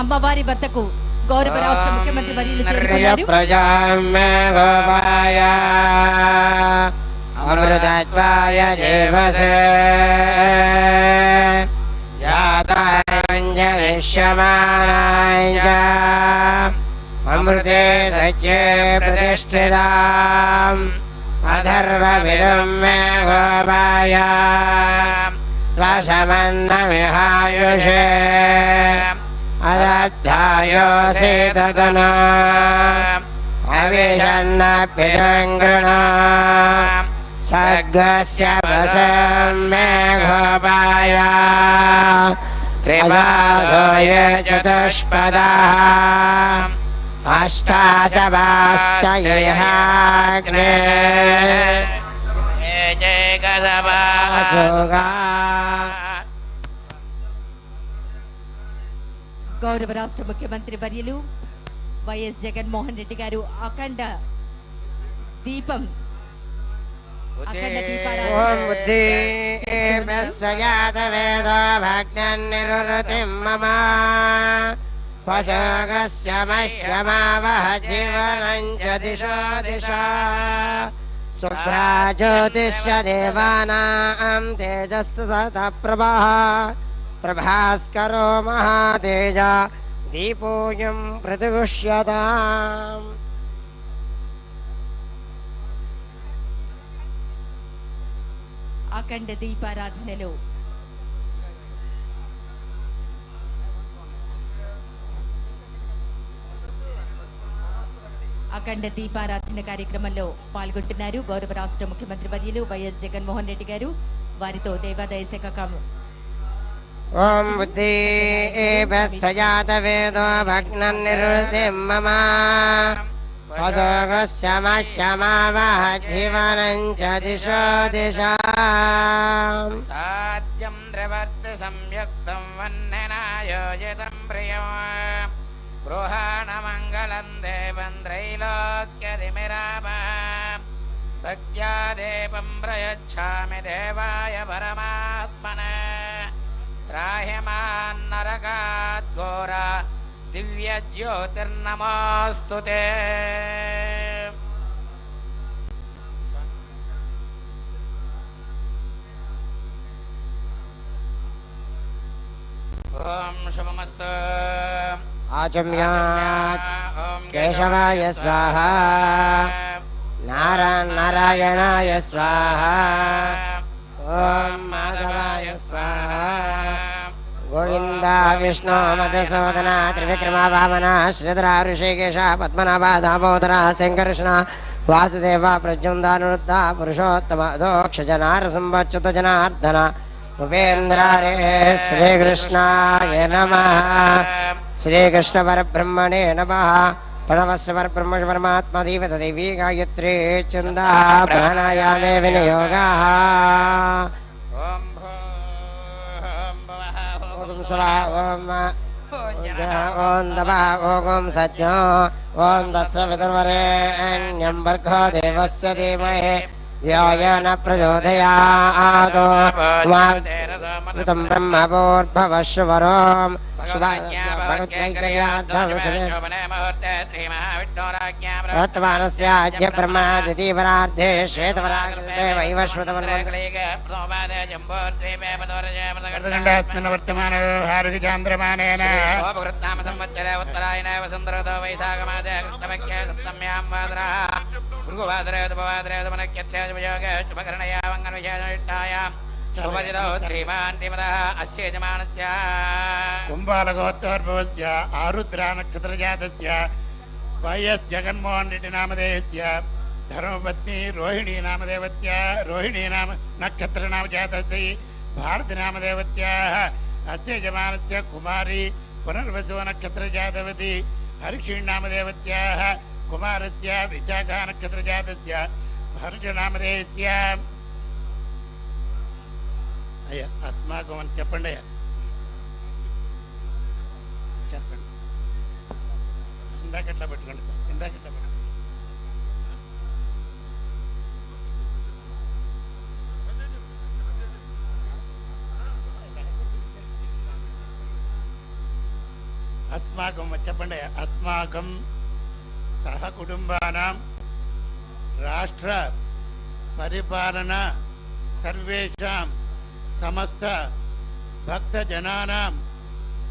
అమ్మవారి వద్దకు గౌరవ రాష్ట్ర ముఖ్యమంత్రి వర్యులు చేరుకున్నారు. ప్రజామ్య అమృతత్వాయ జీవసే జాతాంజలిష్యమానాయ అమృతే సత్యే ప్రతిష్ఠితాం అధర్వమిదం మే గోపాయ రసమన్నమిహాయుషే అదబ్ధాయోసేతనా అవిషన్నప్యజంగృణా సర్గస్య వశం మే గోపాయ త్రిపాదోయ చతుష్పదః అష్టాశవాశ్చ ఇహాగ్నే జయగదవాసుగా. గౌరవ రాష్ట్ర ముఖ్యమంత్రి వర్యులు వైఎస్ జగన్మోహన్ రెడ్డి గారు అఖండ దీపం భగ్నిరుతిం మమ పశోగస్య మహ్యమావహ జీవనం చ దిశో దిశా శుభ్రాజ్యోతిష్య దేవానాం తేజస్సు సతప్రభః ప్రభాస్కరో మహాతేజ దీపోయం ప్రతిగుష్యతాం. అఖండ దీపారాధనలో అఖండ దీపారాధన కార్యక్రమంలో పాల్గొంటున్నారు గౌరవ రాష్ట్ర ముఖ్యమంత్రి వర్యులు వైఎస్ జగన్మోహన్ రెడ్డి గారు. వారితో దేవాదాయ శాఖ ఓం బుద్ధేభ్యస్సజాత వేదో భగ్నిరుతిం మమ పశోగస్య మహ్యమావహ జీవనం చ దిశో దిశా సాధ్యం ద్రవర్తి సంయుక్తం వన్ననాయోజితం ప్రియం గృహాణమంగళం దేవం త్రైలోక్యదిమిరామః భక్త్యా దేవం ప్రయచ్ఛామి దేవాయ పరమాత్మనే త్రాహ్యమాన్నరకాత్ ఘోర దివ్య జ్యోతిర్నమోస్తుతే. ఓం శుభమస్తు. ఆచమ్యాత్ కేశవాయ స్వాహా నారాయణాయ స్వాహా ఓం మాధవాయ స్వాహా గోవింద విష్ణు మధుసూదన త్రివిక్రమ వామన శ్రీధర ఋషికేశ పద్మనాభ దామోదర శంకర్షణ వాసుదేవ ప్రద్యుమ్నానురుద్ధ పురుషోత్తమ అధోక్షజ నారసింహచ్యుత జనార్దన ఉపేంద్రారే శ్రీకృష్ణాయ నమః. శ్రీకృష్ణ పరబ్రహ్మణే నమః. ప్రణవస్య పరబ్రహ్మ పరమాత్మదేవత దేవీ గాయత్రీ ఛందః ప్రాణాయామే వినియోగః. ఓం దవ ఓం సజ్ఞో ఓం తత్సవితుర్వరేణ్యం భర్గో దేవస్య ధీమహి ధియోన ప్రచోదయాత్. బ్రహ్మభూర్భవశ్వరోం వర్తమానస్యాద్య బ్రహ్మణా ద్వితీయపరార్ధే శ్వేతపరార్ధే వైవస్వతమన్వంతరేస్మిన్ వర్తమానో హారుచాంద్రమానేన శోభకృత్నామ సంవత్సరే ఉత్తరాయణ వసంతరతో వైశాఖమాదే కృష్ణపక్షే సప్తమ్యాం వాదరః భృగువాదరే ఉపవాదరే మనక్యత్రే శుభయోగే శుభకరణయా మంగళవిశేషనిష్టాయాం శుభదినో శ్రీమాన్తిమదః అస్య యజమానస్య కుంభాలగోత్తోద్భవస్య ఆరుద్ర నక్షత్రజాతస్య వైఎస్ జగన్మోహన్ రెడ్డి నామధేయస్య ధర్మపత్ని రోహిణీ నామదేవస్య రోహిణీ నామ నక్షత్ర నామజాతస్య భారతి నామదేవస్యాః అస్య యజమానస్య కుమారి పునర్వసు నక్షత్రజాతవతి హరిషిణ్ నామదేవస్యాః కుమారస్య విశాఖ నక్షత్రజాతస్య హర్ష నామధేయస్య. అయ్యా అస్మాకం అని చెప్పండి అయ్యా చెప్పండి. ఇందాకట్లా పెట్టుకోండి సార్ ఇందాకట్లా పెట్టుకోండి. अस्माकं చెప్పండి अस्माकं సహ కుటుంబానాం రాష్ట్ర పరిపాలన సర్వేషాం సమస్త భక్తజనానాం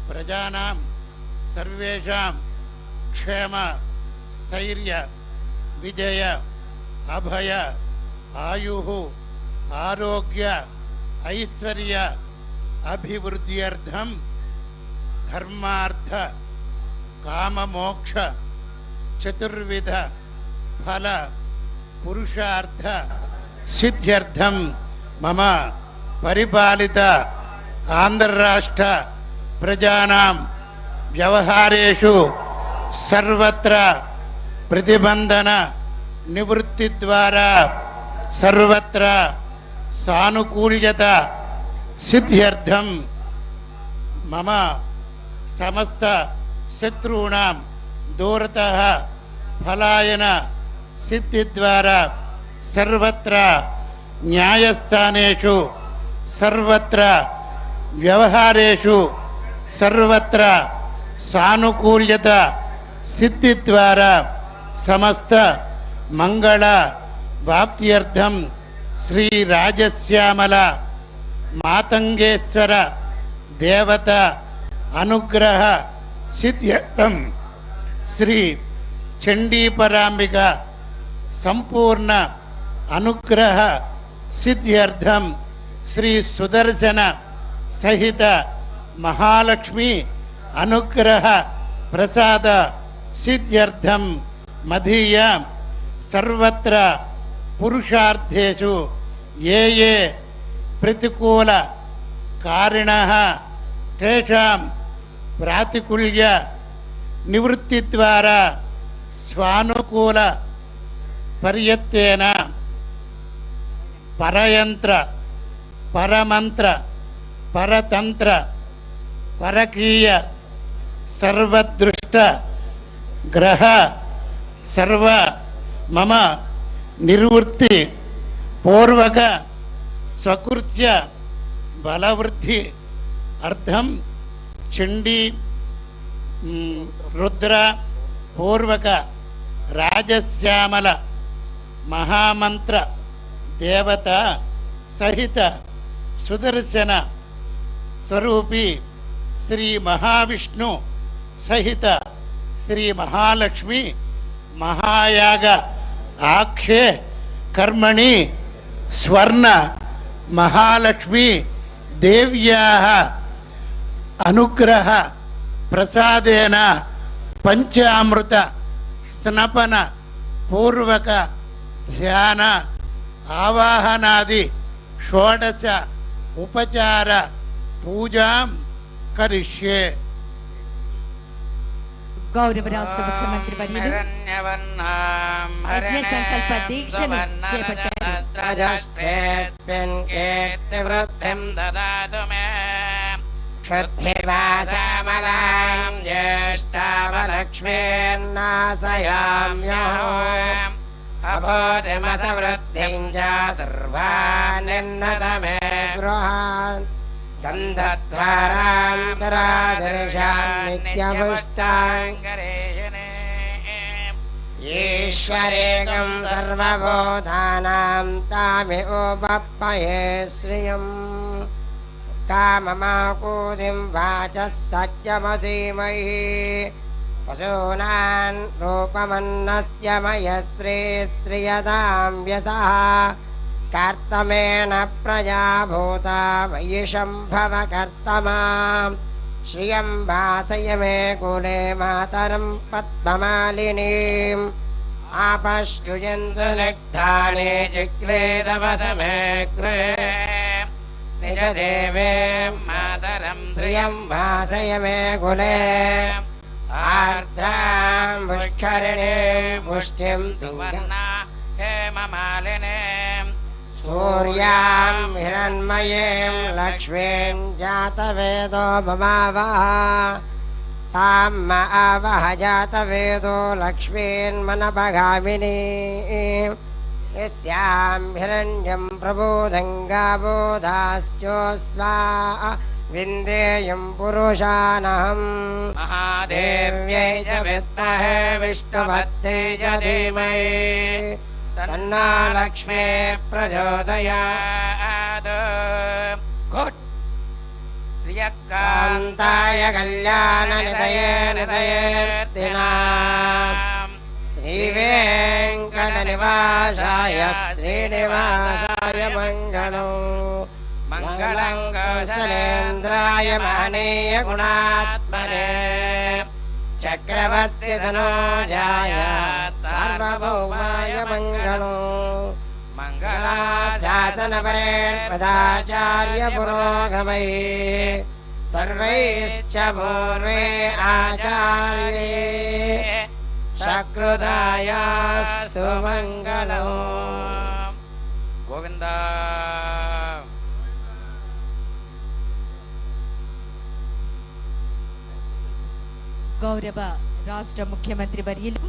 ప్రజానాం సర్వేషాం క్షేమ స్థైర్య విజయ అభయ ఆయుః ఆరోగ్య ఐశ్వర్య అభివృద్ధ్యర్థం ధర్మార్థ కామమోక్ష చతుర్విధ ఫల పురుషార్థ సిద్ధ్యర్థం మమ పరిపాలిత ఆంధ్ర రాష్ట్ర ప్రజానాం వ్యవహారేషు సర్వత్ర ప్రతిబంధన నివృత్తి ద్వారా సర్వత్ర సానుకూల్యత సిద్ధ్యర్థం మమ సమస్త శత్రూణాం దూరతః ఫలాయన సిద్ధి ద్వారా సర్వత్ర న్యాయస్థానేషు సర్వత్ర వ్యవహారేషు సర్వత్ర సానుకూల్యత సిద్ధి ద్వారా సమస్త మంగళ వాప్త్యర్థం శ్రీ రాజశ్యామల మాతంగేశ్వర దేవత అనుగ్రహ సిద్ధ్యర్థం శ్రీ చండీపరాంబిక సంపూర్ణ అనుగ్రహ సిద్ధ్యర్థం శ్రీ సుదర్శన సహిత మహాలక్ష్మి అనుగ్రహ ప్రసాద సిద్ధ్యర్థం మదీయ సర్వత్ర పురుషార్థేషు ఏ ఏ ప్రతికూల కారిణః తేషాం ప్రాతికూల్య నివృత్తి ద్వారా స్వానుకూల పర్యత్తేన పరయంత్ర పరమంత్ర పరతంత్ర పరకీయ సర్వదృష్ట గ్రహ సర్వ మమ నిర్వృత్తి పూర్వక స్వకృత్య బలవృద్ధి అర్థం చండీ రుద్ర పూర్వక రాజశ్యామల మహామంత్ర దేవత సహిత సుదర్శన స్వరూపి శ్రీ మహావిష్ణు సహిత శ్రీ మహాలక్ష్మి మహాయాగ ఆఖ్యే కర్మణి స్వర్ణ మహాలక్ష్మి దేవ్యాః అనుగ్రహ ప్రసాదేన పంచామృత స్నపన పూర్వక ధ్యాన ఆవాహనాది షోడశ ఉపచార పూజాం కరిష్యే. గౌరవ రాష్ట్ర ముఖ్యమంత్రి వర్యులు యజ్ఞ సంకల్ప దీక్షను చేపట్టారు. క్షుద్ధివాసామలాం జ్యేష్ఠావలక్ష్మీర్నాశయామ్యహం అభోధిమసవృద్ధిం చ సర్వానిన్నతమే గృహాన్ గంధద్వారాంతరాదర్శాన్ నిత్యపుష్టాంగరేషణే ఈశ్వరేకం సర్వభూతానాం తామిహోపప్పయే శ్రియం కామమాకూతిం వాచः సత్యమసీమహి పశూనాన్ రూపమన్నస్య మయశ్రీశ్రియతాం వ్యసః కర్తమేన ప్రజాభూతా వైశంభవ కర్తమా శ్రియం వాసయ మే కులే మాతరం పద్మమాలినీం ఆపశ్చుయంతు నిగ్ధానే చిక్లేదవసమే గృహే నిజ దేవే మాతరం శ్రియం వాసయ మే కులే ఆర్ద్రాం పుష్కరిణీం పుష్టిం తువర్ణా హేమమాలినీం సూర్యాం హిరణ్మయీం లక్ష్మీం జాతవేదో మమావహ తాం ఆవహ జాతవేదో లక్ష్మీన్మనపగామినీం యస్యాం హిరణ్యం ప్రబోధం గావో దాస్యోస్వా विन्देयं पुरुषानहम् महादेव्यै च विद्महे विष्णुपत्यै च धीमहि तन्नो लक्ष्मी प्रचोदयात् कान्ताय कल्याणनिधये निधयेऽर्थिनाम् श्रीवेङ्कटनिवासाय श्रीनिवासाय मङ्गलम् मङ्गलं कौसलेन्द्राय महनीय गुणात्मने चक्रवर्ति तनूजाय सार्वभौमाय मङ्गलम् मङ्गलाशासनपरेर्पदाचार्य पुरोगमैः सर्वैश्च पूर्वे आचार्ये सकृदायास्तु मङ्गलम् गोविन्द గౌరవ రాష్ట్ర ముఖ్యమంత్రి వర్యులు